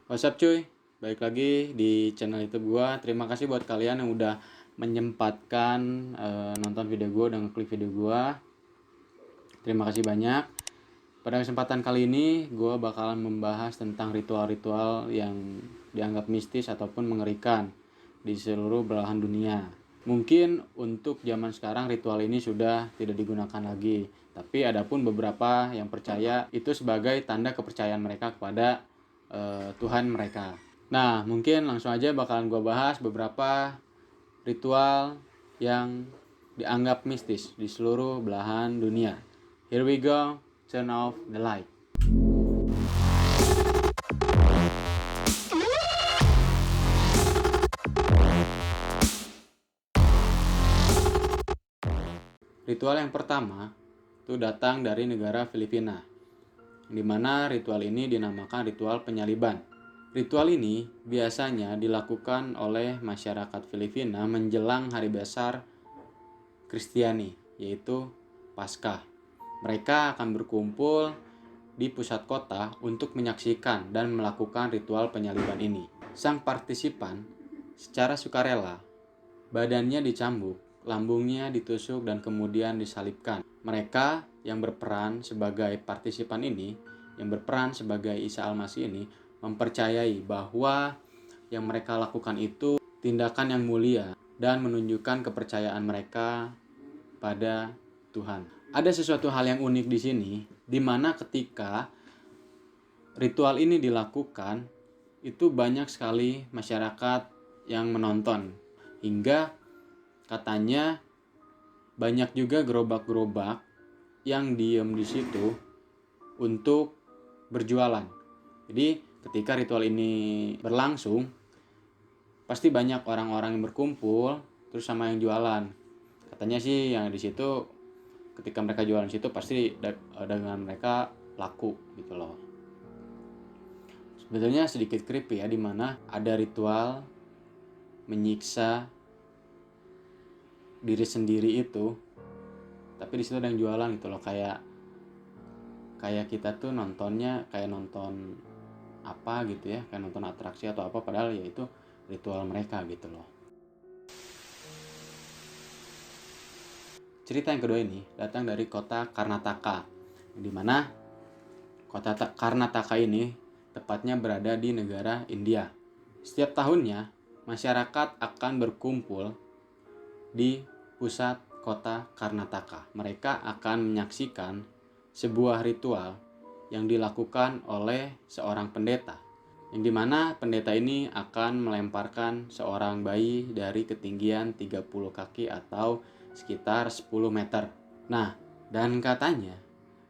What's up cuy, balik lagi di channel YouTube gua. Terima kasih buat kalian yang udah menyempatkan nonton video gua dan ngeklik video gua. Terima kasih banyak. Pada kesempatan kali ini gua bakalan membahas tentang ritual-ritual yang dianggap mistis ataupun mengerikan di seluruh belahan dunia. Mungkin untuk zaman sekarang ritual ini sudah tidak digunakan lagi, tapi ada pun beberapa yang percaya itu sebagai tanda kepercayaan mereka kepada Tuhan mereka. Nah, mungkin langsung aja bakalan gue bahas beberapa ritual yang dianggap mistis di seluruh belahan dunia. Here we go, turn off the light. Ritual yang pertama itu datang dari negara Filipina, di mana ritual ini dinamakan ritual penyaliban. Ritual ini biasanya dilakukan oleh masyarakat Filipina menjelang hari besar Kristiani, yaitu Paskah. Mereka akan berkumpul di pusat kota untuk menyaksikan dan melakukan ritual penyaliban ini. Sang partisipan secara sukarela, badannya dicambuk, lambungnya ditusuk dan kemudian disalibkan. Mereka yang berperan sebagai partisipan ini, yang berperan sebagai Isa Al-Masih ini, mempercayai bahwa yang mereka lakukan itu tindakan yang mulia dan menunjukkan kepercayaan mereka pada Tuhan. Ada sesuatu hal yang unik di sini, di mana ketika ritual ini dilakukan, itu banyak sekali masyarakat yang menonton. Hingga katanya banyak juga gerobak-gerobak yang diem di situ untuk berjualan. Jadi ketika ritual ini berlangsung, pasti banyak orang-orang yang berkumpul terus sama yang jualan. Katanya sih yang di situ ketika mereka jualan di situ pasti dagangan mereka laku gitu loh. Sebetulnya sedikit creepy ya, dimana ada ritual menyiksa diri sendiri itu, tapi di situ ada yang jualan gitu loh. Kayak kita tuh nontonnya kayak nonton apa gitu ya, kayak nonton atraksi atau apa, padahal ya itu ritual mereka gitu loh. Cerita yang kedua ini datang dari kota Karnataka, di mana kota Karnataka ini tepatnya berada di negara India. Setiap tahunnya masyarakat akan berkumpul di pusat kota Karnataka. Mereka akan menyaksikan sebuah ritual yang dilakukan oleh seorang pendeta, yang dimana pendeta ini akan melemparkan seorang bayi dari ketinggian 30 kaki atau sekitar 10 meter. Nah, dan katanya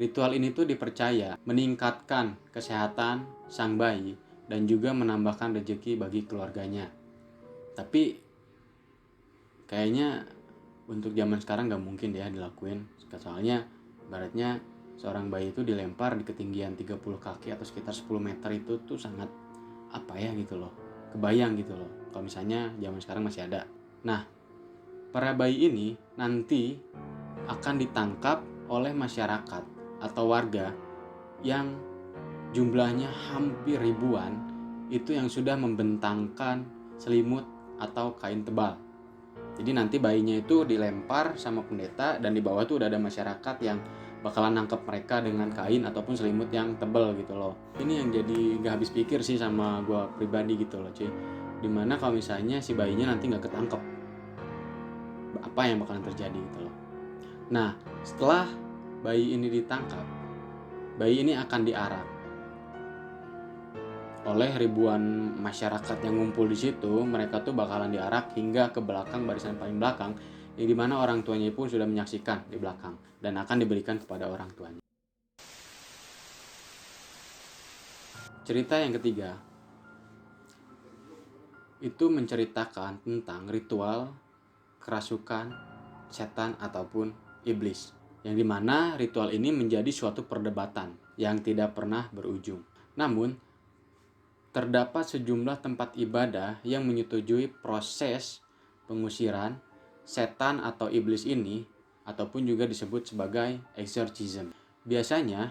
ritual ini tuh dipercaya meningkatkan kesehatan sang bayi dan juga menambahkan rezeki bagi keluarganya. Tapi kayaknya untuk zaman sekarang gak mungkin ya dilakuin. Soalnya baratnya seorang bayi itu dilempar di ketinggian 30 kaki atau sekitar 10 meter itu tuh sangat apa ya gitu loh. Kebayang gitu loh kalau misalnya zaman sekarang masih ada. Nah, para bayi ini nanti akan ditangkap oleh masyarakat atau warga yang jumlahnya hampir ribuan, itu yang sudah membentangkan selimut atau kain tebal. Jadi nanti bayinya itu dilempar sama pendeta, dan di bawah tuh udah ada masyarakat yang bakalan nangkep mereka dengan kain ataupun selimut yang tebal gitu loh. Ini yang jadi gak habis pikir sih sama gue pribadi gitu loh cuy. Dimana kalau misalnya si bayinya nanti gak ketangkep, apa yang bakalan terjadi gitu loh. Nah, setelah bayi ini ditangkap, bayi ini akan diarak oleh ribuan masyarakat yang ngumpul di situ. Mereka tuh bakalan diarak hingga ke belakang, barisan paling belakang, yang dimana orang tuanya pun sudah menyaksikan di belakang dan akan diberikan kepada orang tuanya. Cerita yang ketiga itu menceritakan tentang ritual kerasukan setan ataupun iblis, yang dimana ritual ini menjadi suatu perdebatan yang tidak pernah berujung. Namun terdapat sejumlah tempat ibadah yang menyetujui proses pengusiran setan atau iblis ini, ataupun juga disebut sebagai exorcism. Biasanya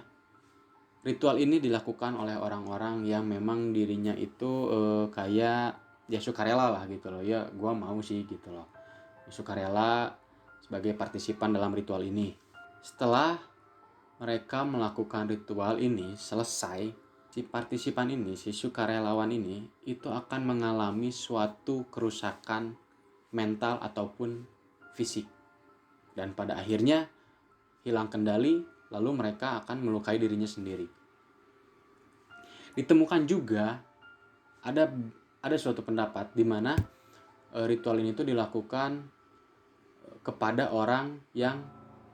Ritual ini dilakukan oleh orang-orang yang memang dirinya itu kayak ya sukarela lah gitu loh. Ya gua mau sih gitu loh. Sukarela sebagai partisipan dalam ritual ini. Setelah mereka melakukan ritual ini selesai, si partisipan ini, si sukarelawan ini itu akan mengalami suatu kerusakan mental ataupun fisik. Dan pada akhirnya hilang kendali, lalu mereka akan melukai dirinya sendiri. Ditemukan juga ada suatu pendapat di mana ritual ini tuh dilakukan kepada orang yang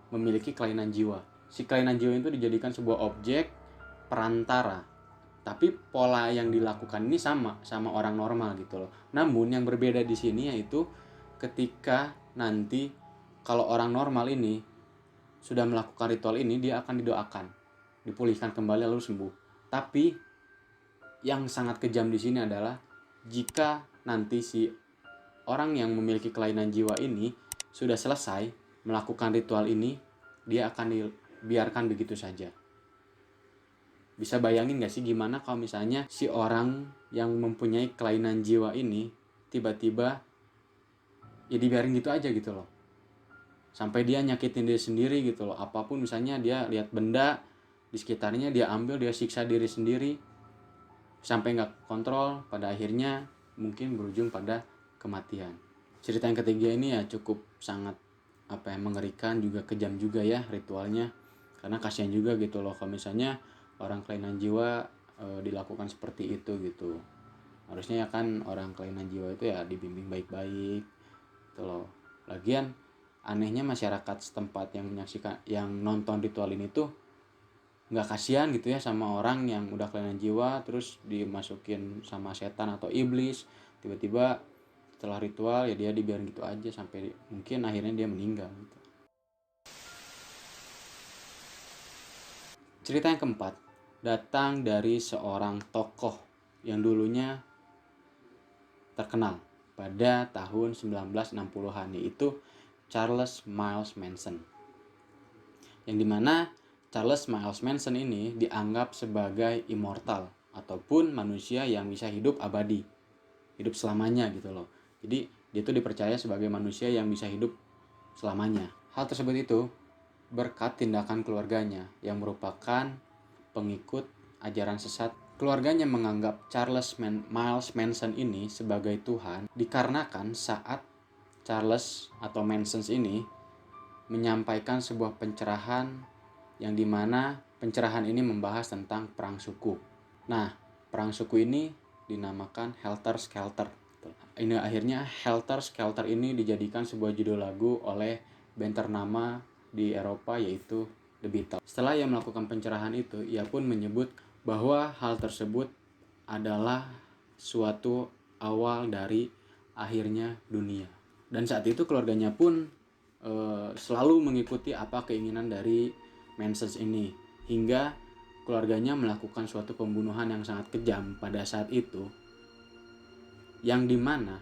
memiliki kelainan jiwa. Si kelainan jiwa itu dijadikan sebuah objek perantara. Tapi pola yang dilakukan ini sama orang normal gitu loh. Namun yang berbeda di sini yaitu ketika nanti kalau orang normal ini sudah melakukan ritual ini, dia akan didoakan, dipulihkan kembali lalu sembuh. Tapi yang sangat kejam di sini adalah jika nanti si orang yang memiliki kelainan jiwa ini sudah selesai melakukan ritual ini, dia akan dibiarkan begitu saja. Bisa bayangin gak sih gimana kalau misalnya si orang yang mempunyai kelainan jiwa ini tiba-tiba ya dibiarin gitu aja gitu loh. Sampai dia nyakitin diri sendiri gitu loh. Apapun misalnya dia lihat benda di sekitarnya dia ambil, dia siksa diri sendiri sampai gak kontrol, pada akhirnya mungkin berujung pada kematian. Cerita yang ketiga ini ya cukup sangat mengerikan, juga kejam juga ya ritualnya. Karena kasihan juga gitu loh kalau misalnya orang kelainan jiwa dilakukan seperti itu gitu. Harusnya ya kan orang kelainan jiwa itu ya dibimbing baik-baik gitu loh. Lagian anehnya masyarakat setempat yang menyaksikan, yang nonton ritual ini tuh nggak kasihan gitu ya sama orang yang udah kelainan jiwa terus dimasukin sama setan atau iblis. Tiba-tiba setelah ritual ya dia dibiarin gitu aja sampai mungkin akhirnya dia meninggal gitu. Cerita yang keempat datang dari seorang tokoh yang dulunya terkenal pada tahun 1960-an, yaitu Charles Miles Manson. Yang dimana Charles Miles Manson ini dianggap sebagai immortal ataupun manusia yang bisa hidup abadi, hidup selamanya gitu loh. Jadi dia itu dipercaya sebagai manusia yang bisa hidup selamanya. Hal tersebut itu berkat tindakan keluarganya yang merupakan pengikut ajaran sesat. Keluarganya menganggap Charles Miles Manson ini sebagai Tuhan dikarenakan saat Charles atau Manson ini menyampaikan sebuah pencerahan yang dimana pencerahan ini membahas tentang perang suku. Nah, perang suku ini dinamakan Helter Skelter. Ini akhirnya Helter Skelter ini dijadikan sebuah judul lagu oleh band ternama di Eropa yaitu The Beatles. Setelah ia melakukan pencerahan itu, ia pun menyebut bahwa hal tersebut adalah suatu awal dari akhirnya dunia. Dan saat itu keluarganya pun selalu mengikuti apa keinginan dari Manson ini, hingga keluarganya melakukan suatu pembunuhan yang sangat kejam pada saat itu, yang dimana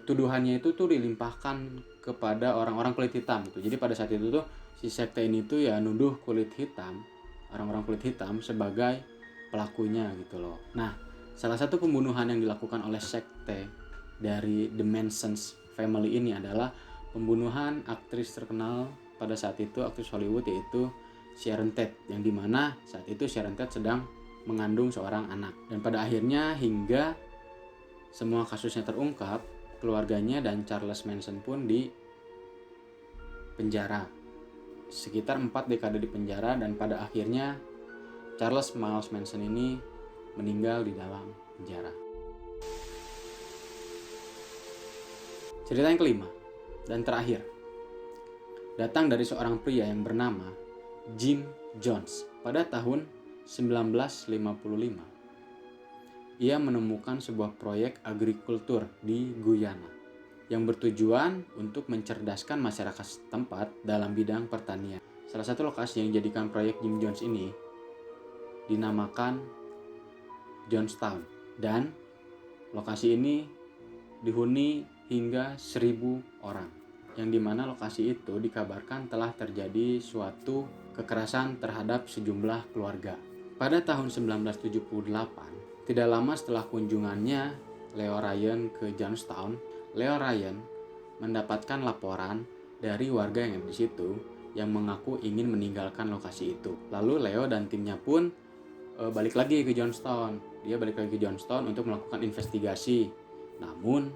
tuduhannya itu tuh dilimpahkan kepada orang-orang kulit hitam gitu. Jadi pada saat itu tuh si sekte ini tuh ya nuduh kulit hitam, orang-orang kulit hitam sebagai pelakunya gitu loh. Nah, salah satu pembunuhan yang dilakukan oleh sekte dari The Mansons Family ini adalah pembunuhan aktris terkenal pada saat itu, aktris Hollywood, yaitu Sharon Tate, yang dimana saat itu Sharon Tate sedang mengandung seorang anak. Dan pada akhirnya hingga semua kasusnya terungkap, keluarganya dan Charles Manson pun di penjara. Sekitar 4 dekade di penjara, dan pada akhirnya Charles Miles Manson ini meninggal di dalam penjara. Cerita yang kelima dan terakhir datang dari seorang pria yang bernama Jim Jones. Pada tahun 1955, ia menemukan sebuah proyek agrikultur di Guyana yang bertujuan untuk mencerdaskan masyarakat setempat dalam bidang pertanian. Salah satu lokasi yang dijadikan proyek Jim Jones ini dinamakan Jonestown, dan lokasi ini dihuni hingga 1.000 orang. yang dimana lokasi itu dikabarkan telah terjadi suatu kekerasan terhadap sejumlah keluarga. Pada tahun 1978, tidak lama setelah kunjungannya Leo Ryan ke Johnstown, Leo Ryan mendapatkan laporan dari warga yang ada di situ yang mengaku ingin meninggalkan lokasi itu. Lalu Leo dan timnya pun balik lagi ke Johnstown. Dia balik lagi ke Johnstown untuk melakukan investigasi. Namun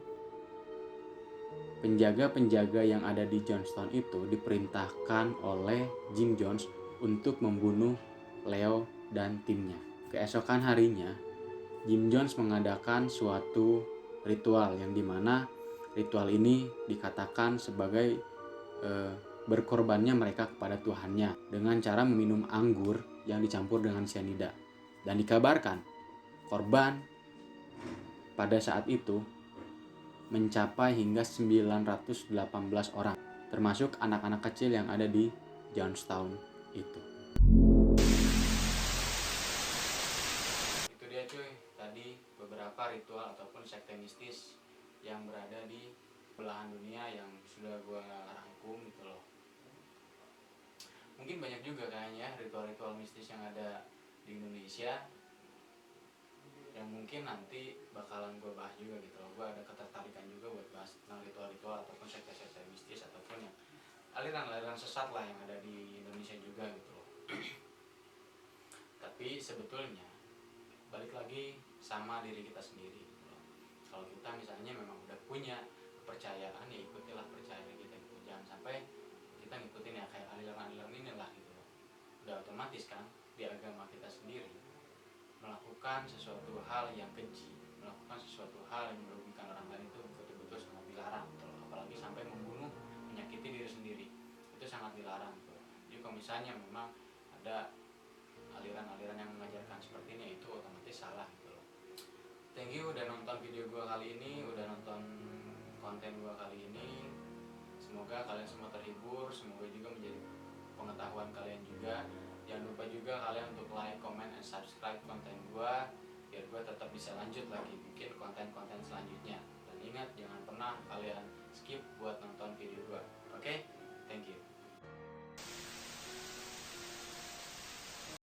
penjaga-penjaga yang ada di Johnstown itu diperintahkan oleh Jim Jones untuk membunuh Leo dan timnya. Keesokan harinya, Jim Jones mengadakan suatu ritual yang dimana ritual ini dikatakan sebagai berkorbannya mereka kepada Tuhannya dengan cara meminum anggur yang dicampur dengan cyanida. Dan dikabarkan korban pada saat itu mencapai hingga 918 orang, termasuk anak-anak kecil yang ada di Johnstown itu. Itu dia cuy, tadi beberapa ritual ataupun sekte mistis yang berada di belahan dunia yang sudah gue rangkum gitu loh. Mungkin banyak juga kayaknya ritual-ritual mistis yang ada di Indonesia yang mungkin nanti bakalan gue bahas juga gitu loh. Gue ada ketertarikan juga buat bahas tentang ritual-ritual ataupun sekte-sekte mistis ataupun yang aliran-aliran sesat lah yang ada di Indonesia juga gitu loh. Tapi sebetulnya balik lagi sama diri kita sendiri gitu loh. Kalau kita misalnya memang udah punya kepercayaan, ya ikutilah percayaan kita gitu. Jangan sampai kita ngikutin ya kayak aliran-aliran ini lah gitu loh. Udah otomatis kan di agama kita sendiri melakukan sesuatu hal yang keji, melakukan sesuatu hal yang merugikan orang lain itu betul-betul sangat dilarang gitu loh. Apalagi sampai membunuh, menyakiti diri sendiri, itu sangat dilarang gitu. Jadi kalau misalnya memang ada aliran-aliran yang mengajarkan seperti ini, itu otomatis salah gitu loh. Thank you udah nonton video gue kali ini, udah nonton konten gue kali ini. Semoga kalian semua terhibur, semoga juga menjadi pengetahuan kalian juga. Jangan lupa juga kalian untuk like, comment, and subscribe konten gue biar gue tetap bisa lanjut lagi bikin konten-konten selanjutnya. Dan ingat, jangan pernah kalian skip buat nonton video gue. Oke? Thank you.